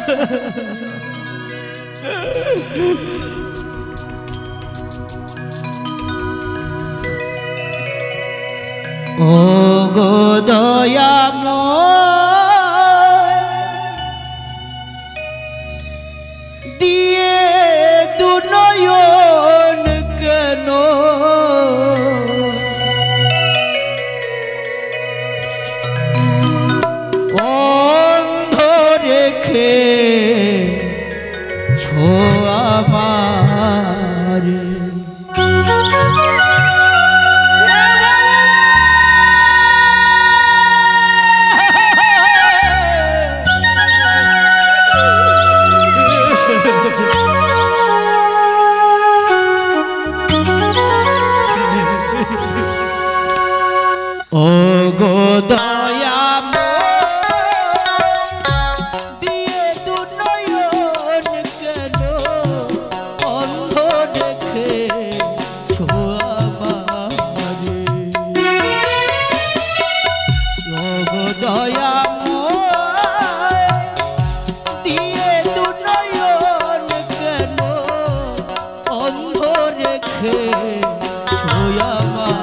ও গো দয়াময় দিয়ে দুনয়ন কেন অন্ধ রেখে আমার ও গো দয়াময় দিয়ে দুনয়ন কেন অন্ধ দেখে ছোয়াবারে ও গো দয়াময় দিয়ে দুনয়ন কেন অন্ধ রেখে ছোয়াবারে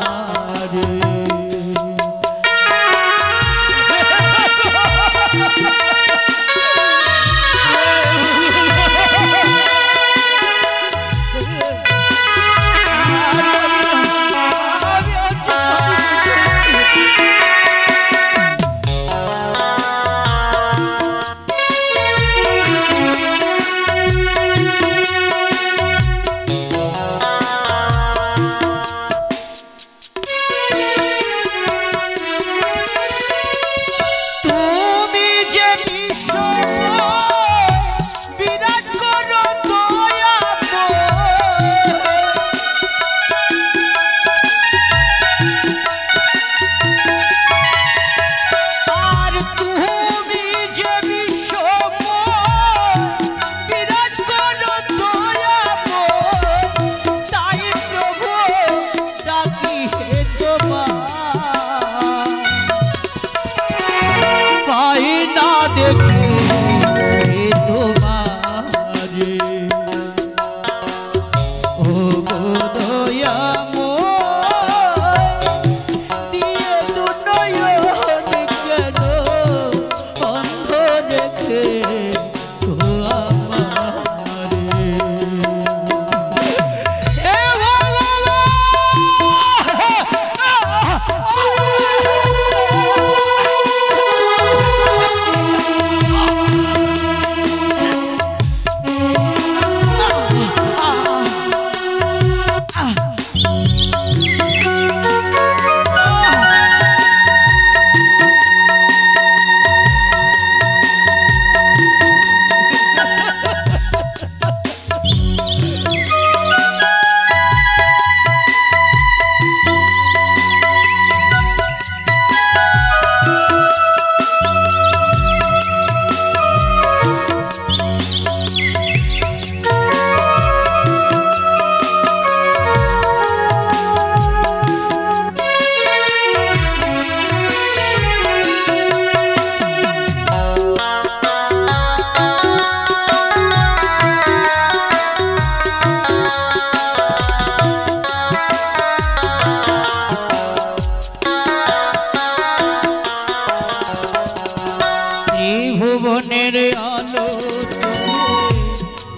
ভুবনের আলো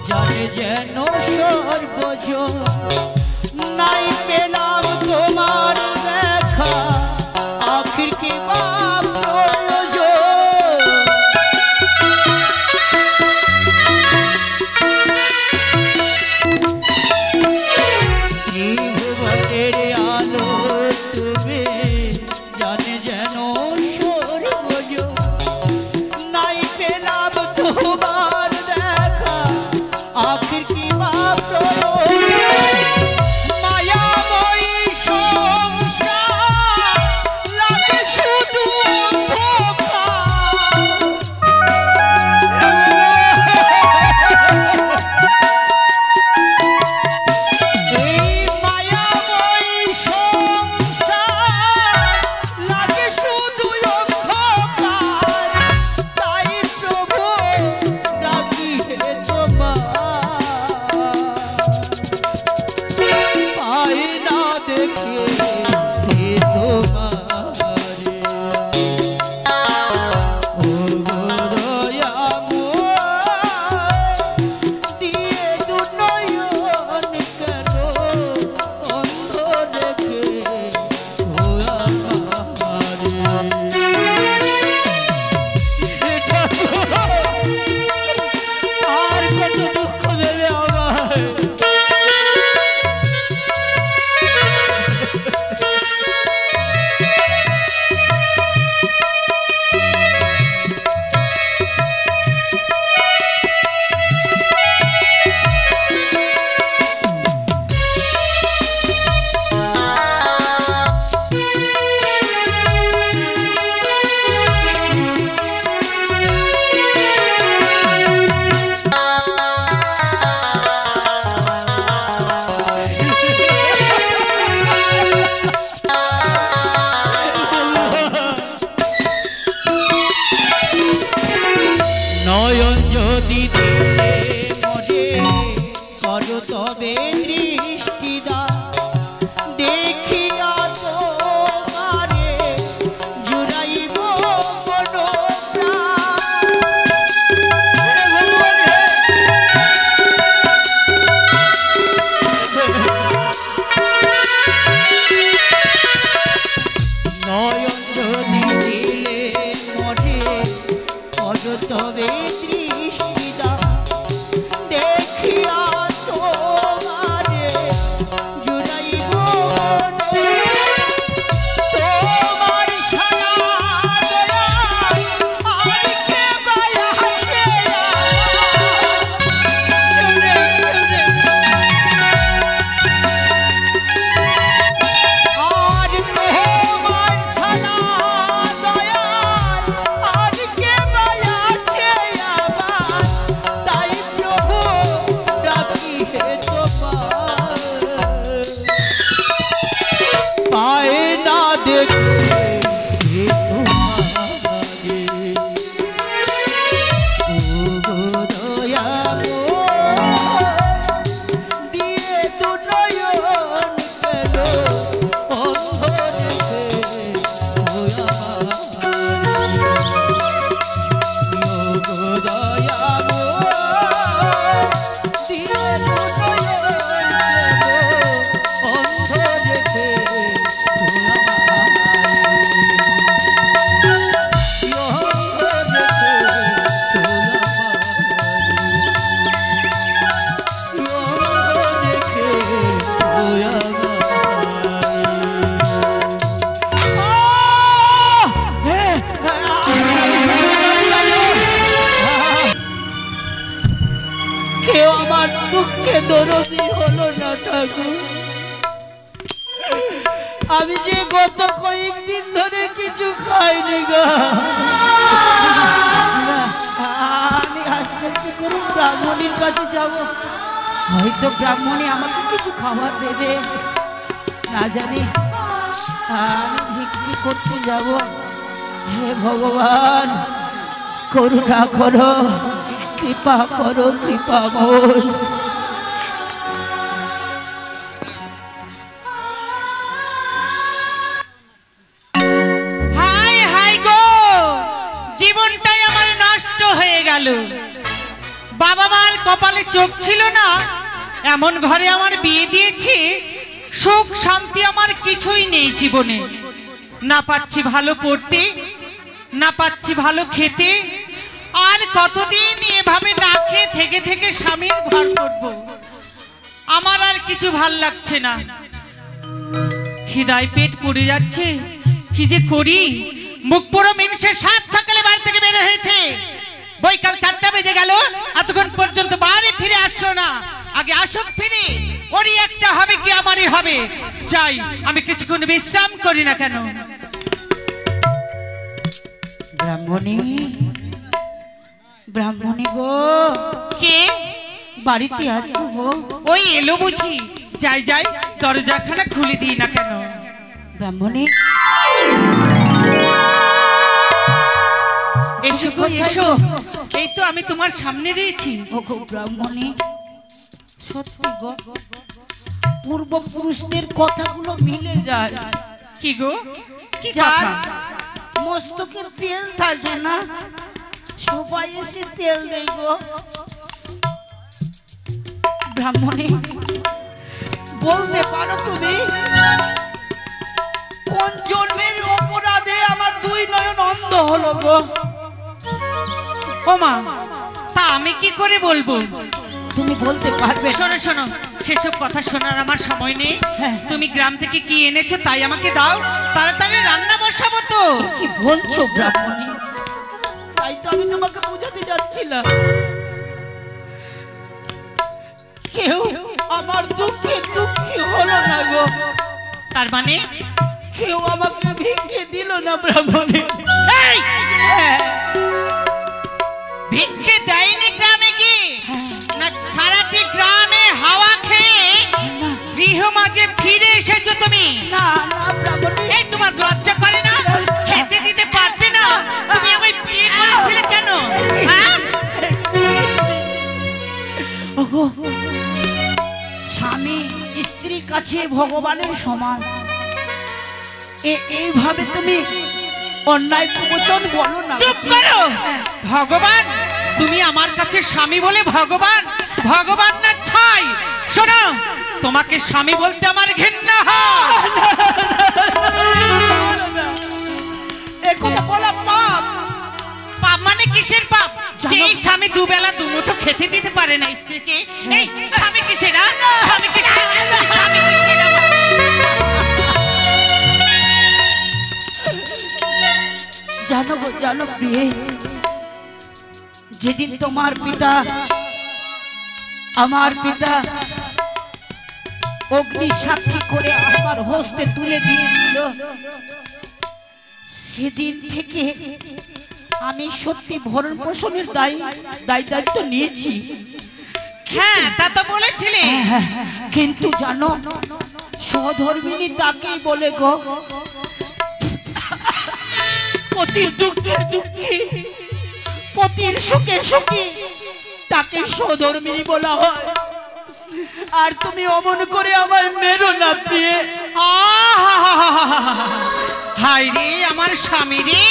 জানে যেন সর্বজন নাই পেলাম তোমার দেখা আখির কি বা প্রয়োজন ভুবনের আলো তুমি জানে যেন সর্বজন নাই পেলাম তোমার দেখা আখির কি বা প্রয়োজন মায়াময়ী নয়ন যদি দিলে মরে করো তবে দৃষ্টিদা দেখিয়া তোমারে জুড়াইব নয়ন যদি দিলে মরে করো তবে দৃষ্টিদা দেখিয়া তোমারে জুড়াইব তোমার সারা আর কে বায়া আছে আর তোমার ছাড়া দয়াল আর কে বায়া আছে আমার তাই প্রভু ডাকি হে তোমার পায়ে না দেখে হে তোমারে ও গো দয়ালো দিয়ে তো নয়ন গেল অন্ধ দেখে ও গো দয়ালো দিয়ে তো নয়ন গেল অন্ধ দেখে কেউ আমার দুঃখে দরদি হলো না ঠাকুর আমি যে গত কয়েকদিন ধরে কিছু খাইনি গা আমি আস্তে আস্তে করে ব্রাহ্মণীর কাছে যাব হয়তো ব্রাহ্মণী আমাকে কিছু খাবার দেবে না জানি আমি ভিক্ষি করতে যাব হে ভগবান করুণা করো কৃপা করো কৃপাময় হায় হায় গো জীবনটাই আমার নষ্ট হয়ে গেল বাবা মার কপালে চোখ ছিল না এমন ঘরে আমার বিয়ে দিয়েছি সুখ শান্তি আমার কিছুই নেই জীবনে না পাচ্ছি ভালো পড়তে না পাচ্ছি ভালো খেতে আর কতদিন এভাবে না খেয়ে থেকে থেকে স্বামীর ঘর করব আমার আর কিছু ভাল লাগছে না খিদায় পেট পড়ে যাচ্ছে কি যে করি মুখ পুরো মিনিটের 7 সকালে বাড়ি থেকে বের হয়েছে বৈকাল 4টা বেজে গেল এতক্ষণ পর্যন্ত বাড়ি ফিরে আসলো না আগে আসুক ফিরে ওরই একটা হবে কি আমারই হবে চাই আমি কিছুক্ষণ বিশ্রাম করি না কেন ব্রাহ্মণী ব্রাহ্মণী গো কে বাড়িতে আছো গো ওই এলো বুঝি যাই যাই দরজাখানা খুলে দিই না কেন ব্রাহ্মণী এসো গো এসো এই তো আমি তোমার সামনে রয়েছি ও গো ব্রাহ্মণী সত্যি গো পূর্বপুরুষদের কথাগুলো মিলে যায় কি গো কি যার কথা মস্তকে তেল থাকে না সবাই এসে তেল দেয় গো ব্রাহ্মণী বলতে পারো তুমি কোন জন্মের অপরাধে আমার 2 নয়ন অন্ধ হলো গো ও মা তা আমি কি করে বলবো তুমি বলতে পারবে শোনো শোনো সেসব কথা শোনার আমার সময় নেই হ্যাঁ। তুমি গ্রাম থেকে কি এনেছো তাই আমাকে দাও তাড়াতাড়ি রান্না বসাবো তো কি বলছো ব্রাহ্মণী তাই তো আমি তোমাকে বোঝাতে যাচ্ছিলাম কেউ আমার দুঃখে দুঃখী হলো না গো তার মানে কেউ আমাকে ভিক্ষে দিল না ব্রাহ্মণী এই! ভিক্ষে দেয়নি গ্রামে গিয়ে না সারাটি গ্রামে হাওয়া খেয়ে গৃহ মাঝে ফিরে এসেছো তুমি না না ব্রাহ্মণী এই তোমার লজ্জা করে না খেতে দিতে পারবে না তুমি আমায় কাছে ভগবানের সমান। এইভাবে তুমি অন্যায় প্রবচন বলো না। চুপ করো। ভগবান, তুমি আমার কাছে স্বামী বলে ভগবান? ভগবান না ছাই। শোনো, তোমাকে স্বামী বলতে আমার ঘৃণা হয়। এ কথা বলা পাপ। পাপ মানে কিসের পাপ? যে স্বামী দুবেলা দুমুঠো খেতে দিতে পারে না স্ত্রীকে, এই স্বামী কিসের? স্বামী কিসের? স্বামী কিসের? জানো গো, জানো প্রিয়ে, যেদিন তোমার পিতা আমার পিতা অগ্নি সাক্ষী করে আমার হস্তে তুলে দিয়েছিল, সেদিন থেকে আমি সত্যি ভরণ পোষণের দায়িত্ব নিয়েছি। হ্যাঁ, তা তো বলেছিলে। কিন্তু জানো, সহধর্মিনী তাকেই বলে গো, পতির দুঃখে দুঃখী, পতির সুখে সুখী, তাকে সহধর্মিনী বলা হয়। আর তুমি অমন করে আমায় মেরো না প্রিয়ে। হাই রে আমার স্বামী রে,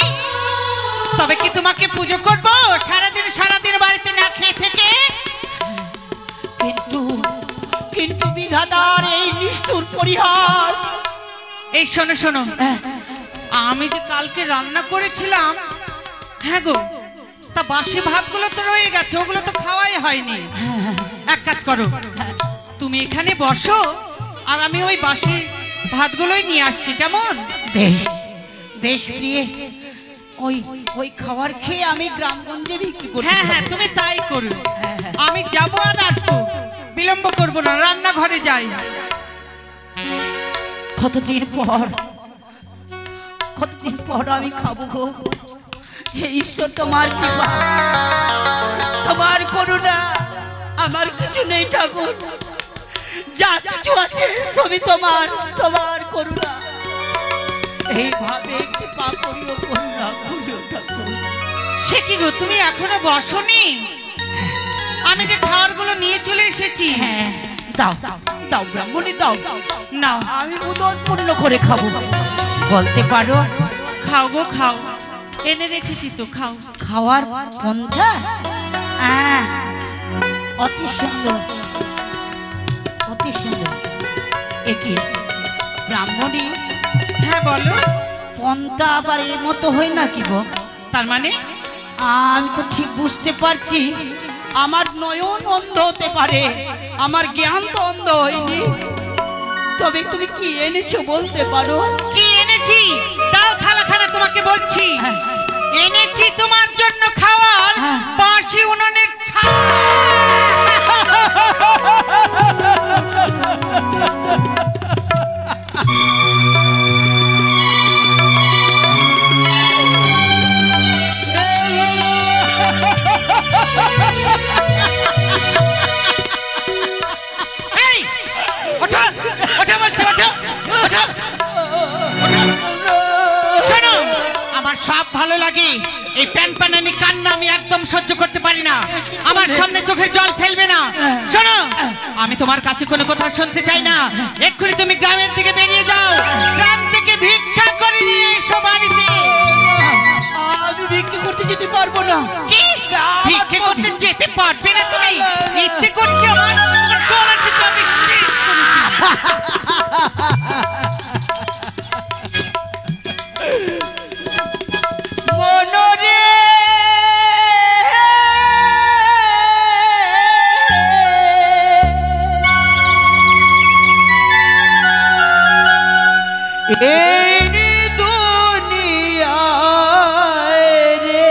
তবে কি তোমাকে পুজো করবো সারাদিন বাড়িতে না খেয়ে থেকে? কিন্তু বিধাতার এই নিষ্ঠুর পরিহার। এই শোনো শোনো, আমি যে কালকে রান্না করেছিলাম, হ্যাঁ গো, তা বাসি ভাতগুলো তো রয়ে গেছে, ওগুলো তো খাওয়াই হয়নি। এক কাজ করো, তুমি এখানে বসো আর আমি ওই বাসি ভাতগুলোই নিয়ে আসছি, কেমন? বেশ বেশ প্রিয়ে, ওই খাবার খেয়ে আমি গ্রামগঞ্জে বিক্রি করব। হ্যাঁ হ্যাঁ, তুমি তাই করো। আমি যাবো আর আসবো, বিলম্ব করবো না, রান্নাঘরে যাই। কতদিন পর আমি খাবো গো। হে ঈশ্বর, তোমার কৃপা, তোমার করুণা, আমার কিছু নেই ঠাকুর, যা কিছু আছে সবই তোমার করুণা। এইভাবে কৃপা করিও, করুণা করিও ঠাকুর। সে কি গো, তুমি এখনো বসনি? আমি যে খাবারগুলো নিয়ে চলে এসেছি। হ্যাঁ, দাও দাও ব্রাহ্মণী, দাও নাও, আমি উদর পূর্ণ করে খাবো। বলতে পারো? খাও গো খাও, এনে রেখেছি তো, খাও। খাওয়ার পন্থা অতি সুন্দর, অতি সুন্দর। একে ব্রাহ্মণী? হ্যাঁ বলো। পন্থা আবার এর মতো হয় না কি গো? তার মানে? আমি তো ঠিক বুঝতে পারছি, আমার নয়ন অন্ধ হতে পারে, আমার জ্ঞান তো অন্ধ হয়নি। তবে তুমি কি এনেছো বলতে পারো? কি এনেছি? দাও থালাখানা, তোমাকে বলছি। এনেছি তোমার জন্য খাবার, বাসি উনুনের ছাই। সব ভালো লাগে, এই প্যান প্যানানি কান্না আমি একদম সহ্য করতে পারি না। আমার সামনে চোখের জল ফেলবে না। শোনো, আমি তোমার কাছে কোনো কথা শুনতে চাই না। এক্ষুনি তুমি গ্রামের দিকে বেরিয়ে যাও, গ্রাম থেকে ভিক্ষা করে নিয়ে এসো বাড়িতে। আমি ভিক্ষা করতে যেতে পারবো না। কি ভিক্ষা করতে যেতে পারবে না তুমি? ইচ্ছে করছে আমার গলা টিপে আমি শেষ করে দিই। মনরে এই দুনিয়ায় রে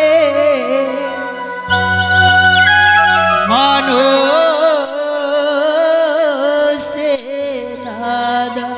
মানুষে নাদা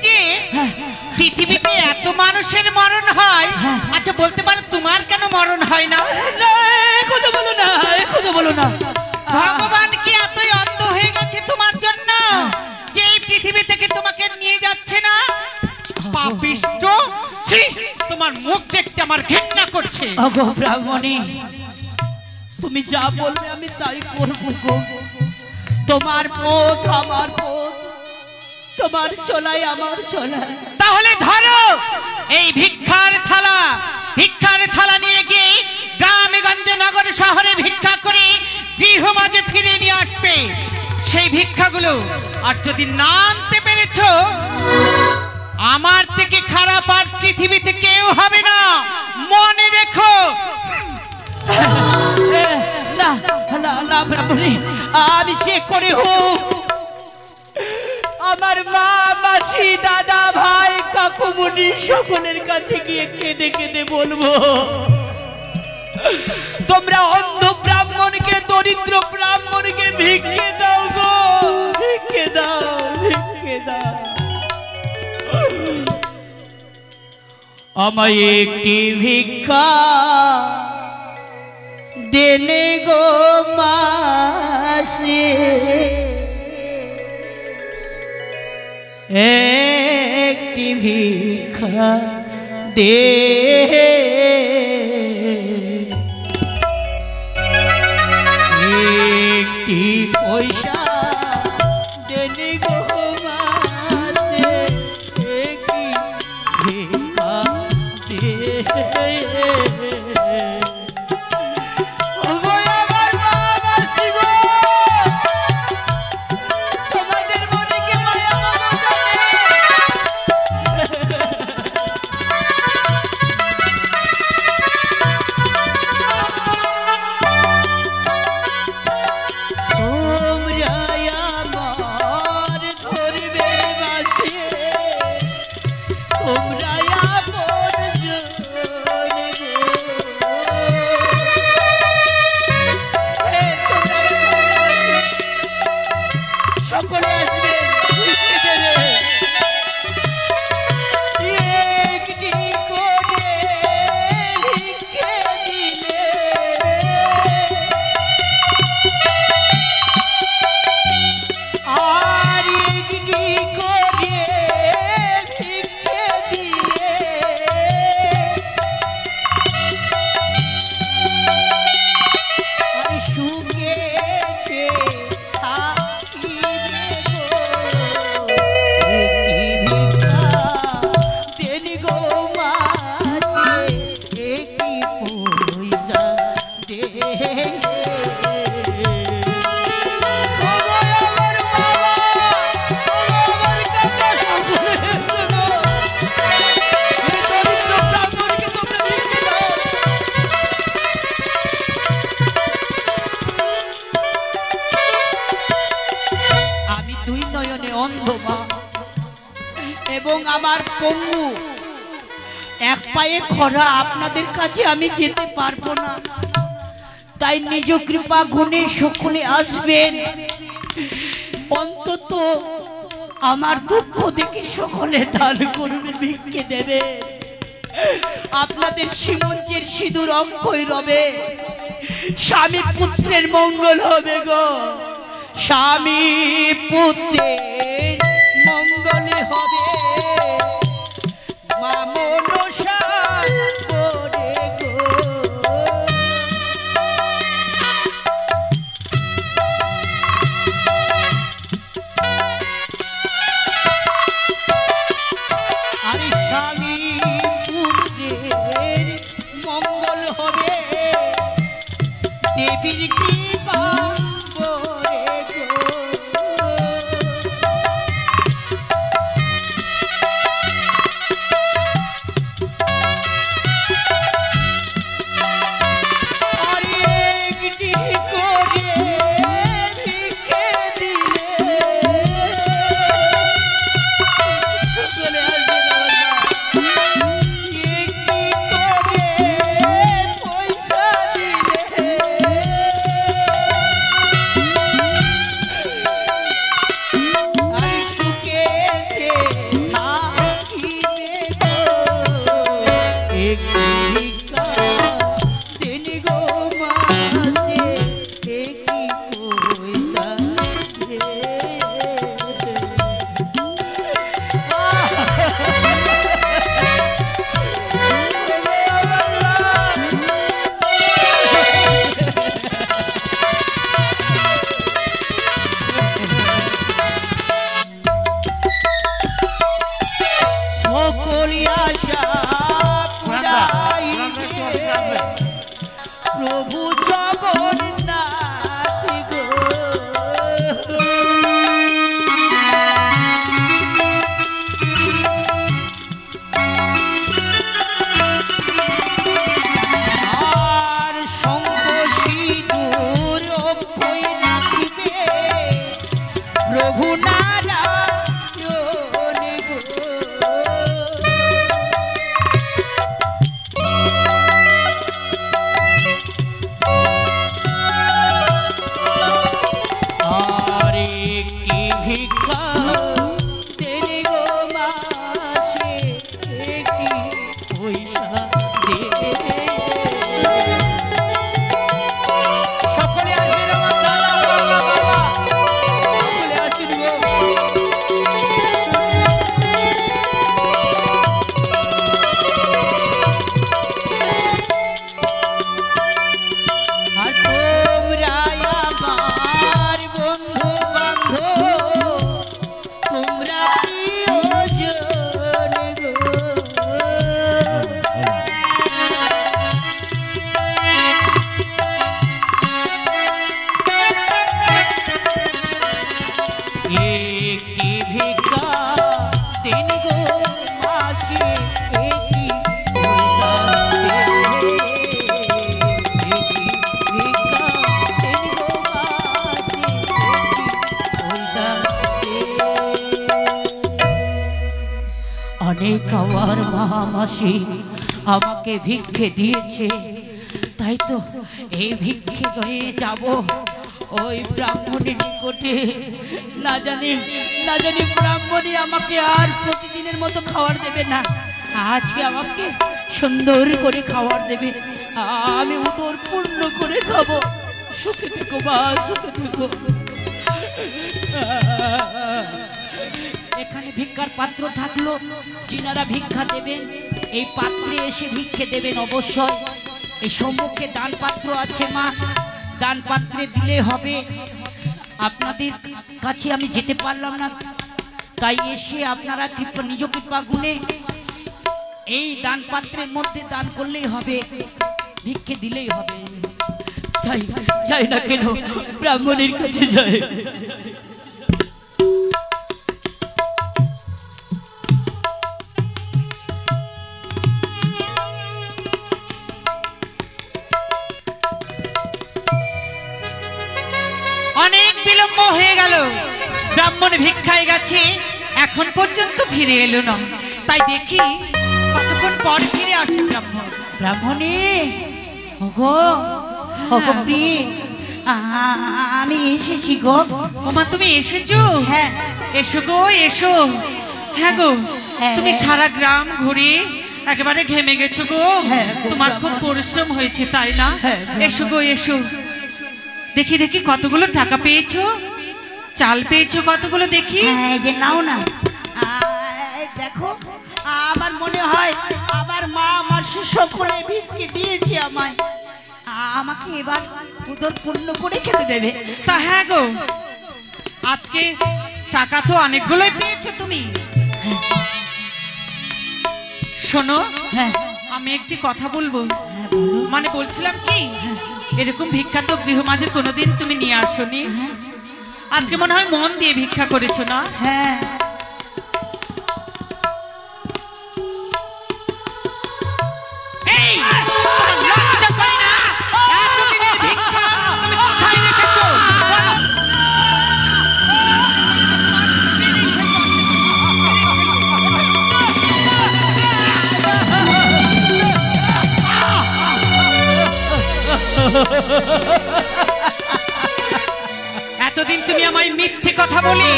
যে পৃথিবীতে এত মানুষের মরণ হয়, আচ্ছা বলতে পারো তোমার কেন মরণ হয় না? কথা বলো না, কথা বলো না। ভগবান কি এতই অন্ধ হয়ে গেছে তোমার জন্য যে এই পৃথিবী থেকে তোমাকে নিয়ে যাচ্ছে না? পাপিষ্ঠ, ছি, তোমার মুখ দেখতে আমার ঘৃণা করছে। ওগো ব্রাহ্মণী, তুমি যা বলবে আমি তাই করব গো। তোমার পথ আমার পথ, তোমার চলাই আমার চলাই। তাহলে ধরো এই ভিক্ষার থালা নিয়ে গিয়ে গ্রামে গঞ্জে নগরে শহরে ভিক্ষা করে গৃহ মাঝে ফিরে নিয়ে আসবে সেই ভিক্ষাগুলো। আর যদি না আনতে পেরেছো, আমার থেকে খারাপ আর পৃথিবীতে কেউ হবে না, মনে রেখো। না না না ব্রাহ্মণী, আমি চেক করে হোক আমার মা, মাসি, দাদা, ভাই, কাকুমুনি সকলের কাছে গিয়ে কেঁদে কেঁদে বলবো, তোমরা অন্ধ ব্রাহ্মণকে, দরিদ্র ব্রাহ্মণকে ভিক্ষে দাও গো, ভিক্ষে দাও, ভিক্ষে দাও। আমায় একটি ভিক্ষা দেনে গো মাসি, একটি ভিক্ষা দে, একটি পয়সা দেনে গো মাসি, একটি ভিক্ষা দে। এবং আমার পঙ্গু, এক পায়ে খরা, আপনাদের কাছে আমি যেতে পারবো না, তাই নিজ কৃপা গুণে সকলে আসবেন, অন্তত আমার দুঃখ দেখে সকলে দান করবে, ভিক্ষে দেবে, আপনাদের শিমঞ্চের সিঁদুর অক্ষয় রবে, স্বামী পুত্রের মঙ্গল হবে গো, স্বামী পুত্রের মঙ্গলে হবে, মা মনসা করে গো। আরে স্বামী পুত্রের মঙ্গল হবে, দেবীর কৃপা করে গো। আশা পুরাইবে প্রভু জগন্নাথ গো। আর শঙ্খ সিঁদুর অক্ষয় রাখিবে প্রভু নারায়ণ গো। আর একটি ভিক্ষা দেনে গো মাসে একটি পয়সা দেবে। সকলে আসবেন আমার দাদা বাবা, সকলে আসেন গো। আর তোমরা আমার বন্ধু বান্ধব, তোমরা প্রিয়জন গো। একটি ভিক্ষা দেন গো মাসি, একটি পয়সা দেবে। একটি ভিক্ষা দেন গো মাসি, একটি পয়সা দেবে। অনেক আমার মা মাসি আমাকে ভিক্ষে দিয়েছে, তাই তো এই ভিক্ষে লয়ে যাব ওই ব্রাহ্মণের নিকটে। না জানি ব্রাহ্মণী আমাকে আর প্রতিদিনের মতো খাবার দেবে না, আজকে আমাকে সুন্দর করে খাবার দেবে, আমি উদর পূর্ণ করে খাবো। সুখে থেকো মা, সুখে থেকো। এখানে ভিক্ষার পাত্র থাকলো, যিনারা ভিক্ষা দেবেন এই পাত্রে এসে ভিক্ষে দেবেন অবশ্যই। এই সম্মুখে দান পাত্র আছে মা, দান পাত্রে দিলে হবে। আপনাদের কাছে আমি যেতে পারলাম না, তাই এসে আপনারা কৃপা নিজ কৃপা গুণে এই দান পাত্রের মধ্যে দান করলেই হবে, ভিক্ষে দিলেই হবে। যাই না কেন ব্রাহ্মণের কাছে যাই। অনেক বিলম্ব হয়ে গেল, ব্রাহ্মণ ভিক্ষায় গেছে, এখন পর্যন্ত ফিরে এলো না। তাই দেখি কতক্ষণ পর ফিরে আসে ব্রাহ্মণ। ব্রাহ্মণী ওগো, ওগো প্রিয়, আমি এসেছি গো। ওমা তুমি এসেছো? হ্যাঁ। এসো গো এসো। হ্যাঁ গো, হ্যাঁ, তুমি হ্যাঁ। সারা গ্রাম ঘুরে একেবারে ঘেমে গেছো গো। হ্যাঁ গো, তোমার খুব পরিশ্রম হয়েছে তাই না? হ্যাঁ, এসো গো এসো। দেখি দেখি কতগুলো টাকা পেয়েছো, চাল পেয়েছো কতগুলো দেখি। হ্যাঁ, এই যে নাও না। দেখো, আমার মনে হয় আমার মা আমার সকলে ভিক্ষে দিয়েছে আমায়, আমাকে এবার উদর পূর্ণ করে খেতে দেবে। তা হ্যাঁ গো, আজকে টাকা তো অনেকগুলোই পেয়েছো তুমি। শোনো, হ্যাঁ আমি একটি কথা বলবো। মানে বলছিলাম কি, এরকম ভিক্ষা তো গৃহ মাঝে কোনোদিন তুমি নিয়ে আসোনি, আজকে মনে হয় মন দিয়ে ভিক্ষা করেছো না? হ্যাঁ। এই, লজ্জা করে না? এতদিনের ভিক্ষা তুমি কোথায় রেখেছো? বলো। এতদিন তুমি আমায় মিথ্যে কথা বলি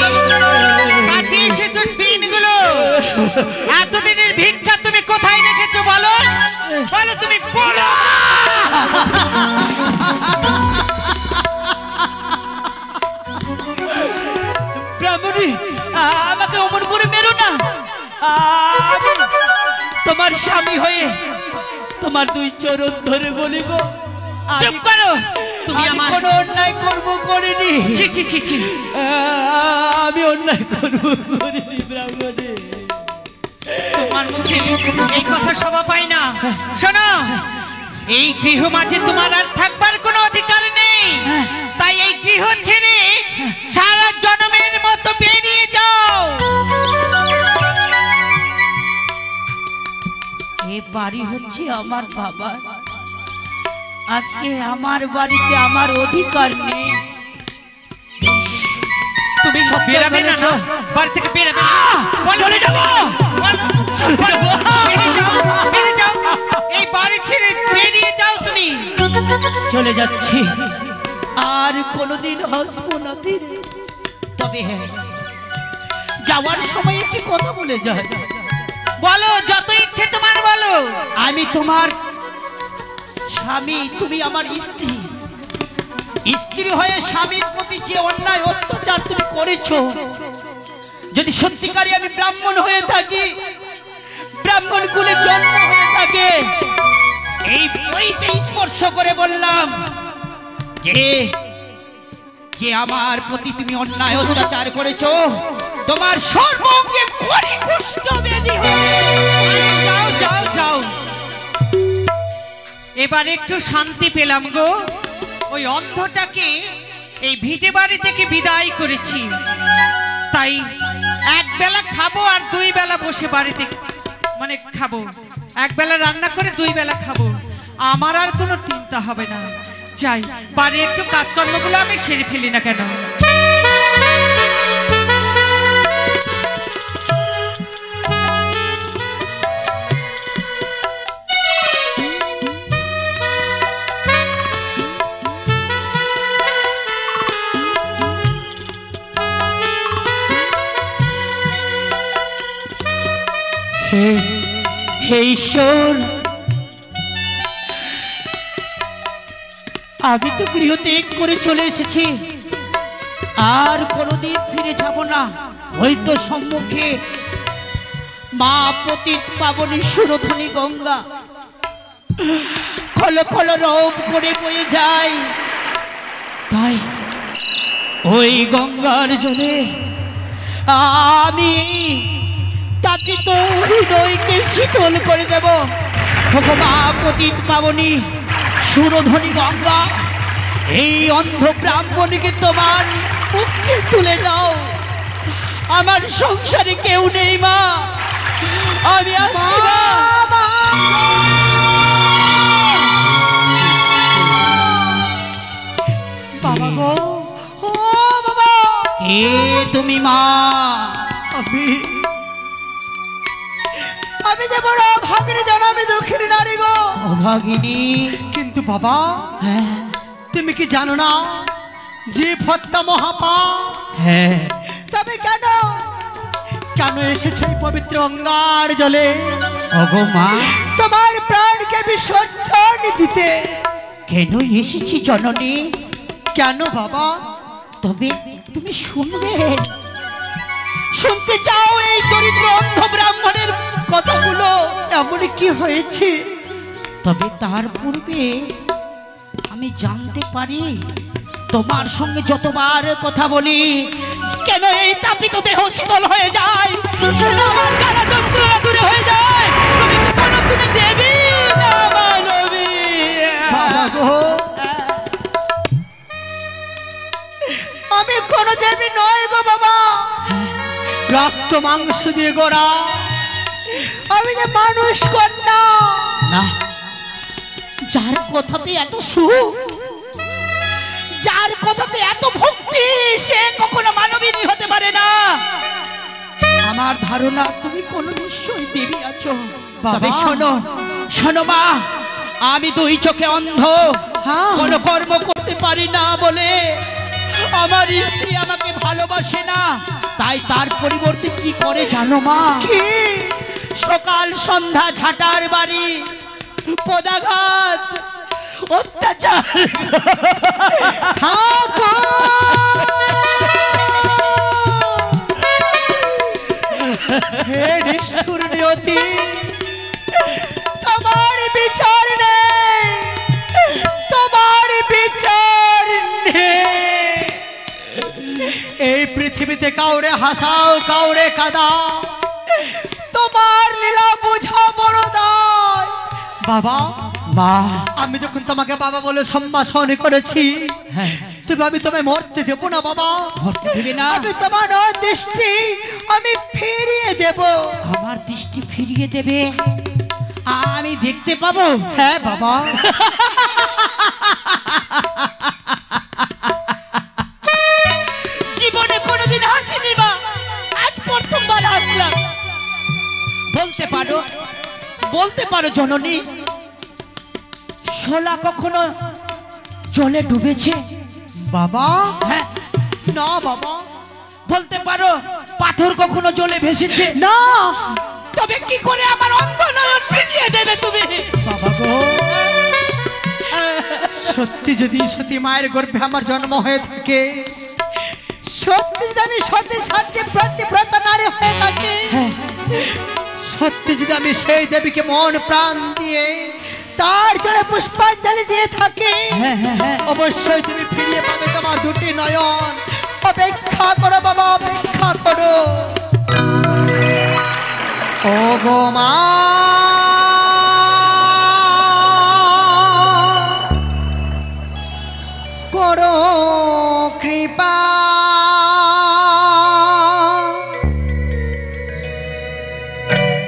কাটিয়ে এসেছো দিনগুলো। এতদিনের ভিক্ষা তুমি কোথায় রেখেছো বলো, বলো তুমি বলো। ব্রাহ্মণী, আমাকে অমন করে মেরো না। আমি তোমার স্বামী হয়ে তোমার দুই চরণ ধরে বলিব, চুপ করো, তুমি আমার কোনো অন্যায় করব করিনি। ছি ছি ছি ছি, আমি অন্যায় করব করিনি ব্রাহ্মণী। তোমার সম্মুখে এই কথা শোভা পায় না। শোনো, এই গৃহ মাঝে তোমার আর থাকবার কোনো অধিকার নেই। তাই এই গৃহ ছেড়ে সারা জন্মের মতো বেরিয়ে যাও। এই বাড়ি হচ্ছে আমার বাবা, আজকে আমার বাড়িতে আমার অধিকার নেই। তুমি বেরাবে না, না বাড়ি থেকে বেরাবে না। চলে যাবো, বেরিয়ে যাও, এই বাড়ি ছেড়ে বেরিয়ে যাও তুমি। চলে যাচ্ছি, আর কোনোদিন আসবো না ফিরে। তবে হ্যাঁ, যাওয়ার সময় একটি কথা বলে যায়। বলো, যত ইচ্ছে তোমার বলো। আমি তোমার স্বামী, তুমি আমার স্ত্রী। স্ত্রী হয়ে স্বামীর প্রতি যে অন্যায় অত্যাচার তুমি করেছো, যদি সত্যিকারই আমি ব্রাহ্মণ হয়ে থাকি, ব্রাহ্মণ কুলে জন্ম হয়ে থাকে, এই বইতে স্পর্শ করে বললাম যে যে আমার প্রতি তুমি অন্যায় অত্যাচার করেছো, তোমার সর্বঙ্গে করি কুষ্ঠ ব্যাধি হবে। যাও যাও যাও, এবার একটু শান্তি পেলাম গো। ওই অন্ধটাকে এই ভিটে বাড়ি থেকে বিদায় করেছি, তাই এক বেলা খাবো আর দুই বেলা বসে বাড়িতে মানে খাবো। এক বেলা রান্না করে দুই বেলা খাবো, আমার আর কোনো চিন্তা হবে না। যাই, বাড়ির একটু কাজকর্মগুলো আমি সেরে ফেলি না কেন। হে ঈশ্বর, আমি তো গৃহ ত্যাগ করে চলে এসেছি, আর কোনোদিন ফিরে যাব না। হয়তো সম্মুখে মা পতিত পাবনী সুরধনী গঙ্গা খল খল রব করে বয়ে যায়, তাই ওই গঙ্গার জলে আমি তাপিত হৃদয়কে শীতল করে দেব। ওগো মা পতিত পাবনী সুরধনী গঙ্গা, এই অন্ধ ব্রাহ্মণকে তোমার মুখে তুলে নাও। আমার সংসারে কেউ নেই মা, আমি আসছি মা। বাবা গো, ও বাবা, কে তুমি মা? আমি যে বড় ভাগিনী জানামি দুঃখিনী নারী গো। ভাগিনী? কিন্তু বাবা, হ্যাঁ তুমি কি জানো না যে হত্যা মহাপাপ? হ্যাঁ। তবে কেন কেন এসেছো এই পবিত্র গঙ্গার জলে ওগো মা, তোমার প্রাণকে বিসর্জন দিতে? কেন এসেছি জননী? কেন বাবা? তবে তুমি শুনবে, শুনতে চাও এই দরিদ্র অন্ধ ব্রাহ্মণের কথাগুলো? এমন কি হয়েছে? তবে তার পূর্বে আমি জানতে পারি, তোমার সঙ্গে যতবার কথা বলি, কেন এই তাপিত দেহ শীতল হয়ে যায়, কেন আমার জ্বালা যন্ত্রণা দূরে হয়ে যায়? তুমি কি কোনো তুমি দেবী না মানবী? বাবা গো, আমি কোনো দেবী নই গো বাবা, রক্ত মাংস দিয়ে গড়া আমি যে মানুষ কন্যা। না, যার কথাতে এত সুখ, যার কথাতে এত ভক্তি, সে কখনো মানবিনী হতে পারে না। আমার ধারণা তুমি কোনো নিশ্চয়ই দেবী আছো। তবে শোনো, শোনো মা, আমি দুই চোখে অন্ধ, কোনো কর্ম করতে পারি না বলে আমার স্ত্রী আমাকে ভালোবাসে না। তাই তার পরিবর্তে কি করে জানো মা? কি? সকাল সন্ধ্যা ঝাঁটার বাড়ি, পদাঘাত, অত্যাচার। হে নিষ্ঠুর নিয়তি, তোমার বিচার নেই, তোমার বিচার নেই। এই পৃথিবীতে কাউরে হাসাও, কাউরে কাঁদাও, তোমার লীলা বাবা মা আমি যখন তোমাকে বাবা বলে সম্ভাষণ করেছি হ্যাঁ তবে আমি তোমায় মরতে দেবো না বাবা। মরতে দিবি না? আমি তোমার দৃষ্টি আমি ফিরিয়ে দেব। আমার দৃষ্টি ফিরিয়ে দেবে? আমি দেখতে পাবো? হ্যাঁ বাবা। জীবনে কোনোদিন হাসিনি মা, আজ প্রথমবার হাসলাম। বলতে পারো জননী, শোলা কখনো জলে ডুবেছে? বাবা হ্যাঁ না বাবা। বলতে পারো পাথর কখনো জলে ভেসেছে? না। তবে কি করে আমার অন্ধ নয়ন ফিরিয়ে দেবে তুমি? বাবা গো, সত্যি যদি সতী মায়ের গর্ভে আমার জন্ম হয়ে থাকে, সত্যি যদি আমি সতী সাথে প্রতিব্রত নারী হয়ে থাকি, সত্যি যদি আমি সেই দেবীকে মন প্রাণ দিয়ে তার জন্য পুষ্পাঞ্জলি দিয়ে থাকি, অবশ্যই তুমি ফিরিয়ে পাবে তোমার দুটি নয়ন। অপেক্ষা করো বাবা, অপেক্ষা করো। ও গো মা, করো কৃপা,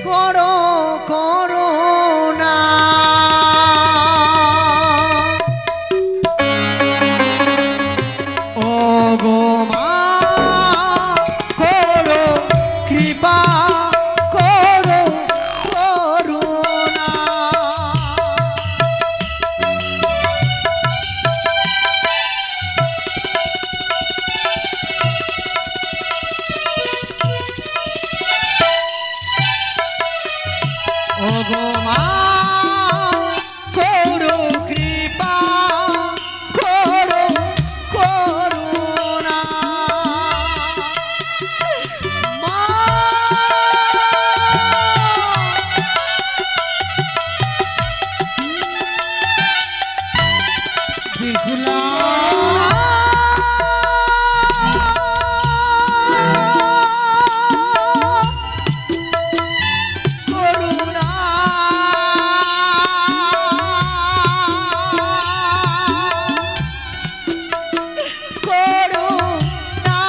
করো করুণা, ও গো মা, করো কৃপা, করো করুণা। ও গো মা, করো কৃপা, করো করুণা। মা, বিহুলা, করুণা, করুণা।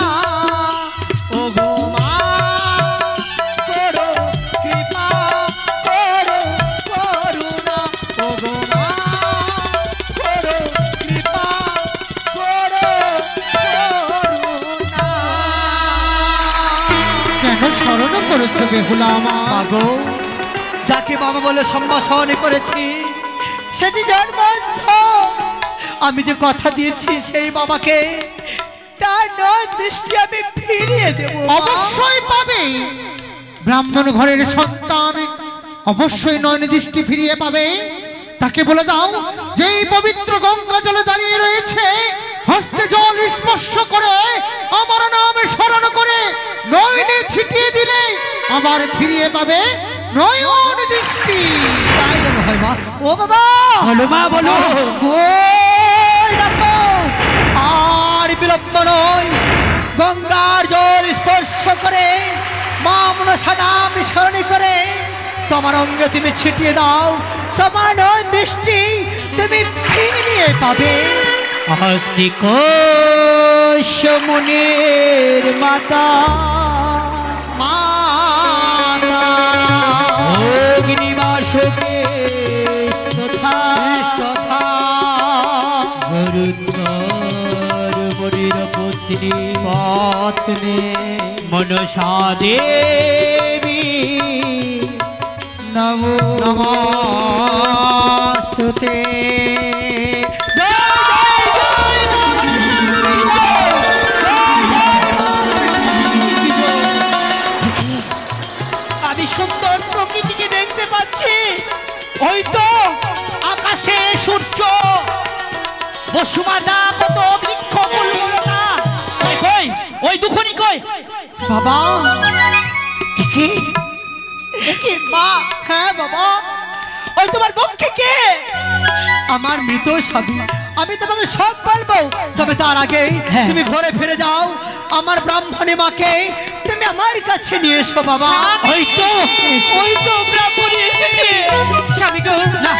ও গো মা, করো কৃপা, করো করুণা। ও গো মা, করো কৃপা, করো করুণা। কেন স্মরণ করেছো বেহুলা আমার? মাগো, যাকে বাবা বলে সম্ভাষণ করেছি সেটি জন্মন্ধ। আমি যে কথা দিয়েছি সেই বাবাকে তার নয় দৃষ্টি আমি ফিরিয়ে দেব। অবশ্যই পাবে। ব্রাহ্মণ ঘরের সন্তান অবশ্যই নয়ন দৃষ্টি ফিরিয়ে পাবে। তাকে বলে দাও যেই পবিত্র গঙ্গা জলে দাঁড়িয়ে রয়েছে, হস্তে জল স্পর্শ করে আমার নামে স্মরণ করে নয়নে ছিটিয়ে দিলে আবার ফিরিয়ে পাবে নয়ন দৃষ্টি। তাই যেন হয় মা। ও বাবা, বলো মা, বলো। ওই দেখো, আর বিলম্ব নয়, গঙ্গার জল স্পর্শ করে মা মনসা নাম স্মরণ করে তোমার অঙ্গে তুমি ছিটিয়ে দাও, তোমার নয় দৃষ্টি তুমি ফিরিয়ে পাবে। হস্তিকোষ মুনির মাতা মাতা অগ্নিবাসকে তথা তথা গুরুত্তর মুনির পুত্রী পত্নী মনসা দেবী নমো নমস্তুতে। আমি সুন্দর প্রকৃতিকে দেখতে পাচ্ছি। ওই তো আকাশে সূর্য, বসুমাতা, কত বৃক্ষ ফুললতা। কই ওই দুখনি কই? বাবা, কি কি মা? হ্যাঁ বাবা, ওই তোমার পক্ষে কে? আমার মৃত স্বামী। আমি তোমাকে সব বলবো, তবে তার আগে তুমি ঘরে ফিরে যাও। আমার ব্রাহ্মণী মাকে তুমি আমার কাছে নিয়ে এসো বাবা। ওই তো ব্রাহ্মণী এসেছে। স্বামী গো, না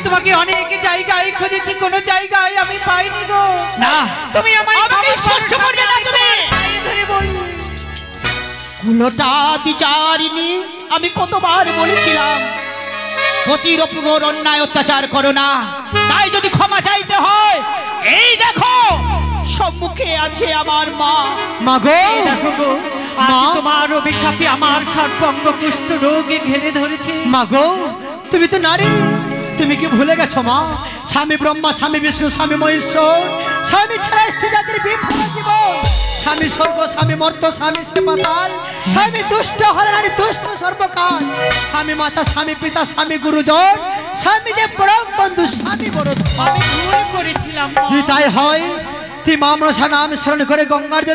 তোমাকে অনেক জায়গায় খুঁজেছি, কোনো জায়গায় আমি পাইনি গো। না, তুমি আমাকে স্পর্শ করবে না তুমি। ধরে বলি কুলোটা বিচারিনি, আমি কতবার বলেছিলাম পতির উপর অন্যায় অত্যাচার করো না। তাই যদি ক্ষমা চাইতে হয়, এই দেখো সম্মুখে আছে আমার মা। মাগো দেখো গো, আজ মা? তোমার অভিশাপে আমার সর্বাঙ্গ কুষ্ঠ রোগে ঘিরে ধরেছে। মাগো তুমি তো নারী, তুমি কি ভুলে গেছো মা? স্বামী ব্রহ্মা, স্বামী বিষ্ণু, স্বামী মহেশ্বর, স্বামী ছাড়া স্ত্রী জাতির বিফল জীবন। স্বামী স্বর্গ, স্বামী মর্ত, স্বামী সে পাতাল, স্বামী দুষ্ট হলে নারী দুষ্ট সর্বকাল। স্বামী মাতা, স্বামী পিতা, স্বামী গুরুজন, স্বামী যে পরম বন্ধু, স্বামী বড়। আমি ভুল করেছিলাম মা। তুই তাই হয়, তুই মা মনসা নাম স্মরণ করে গঙ্গার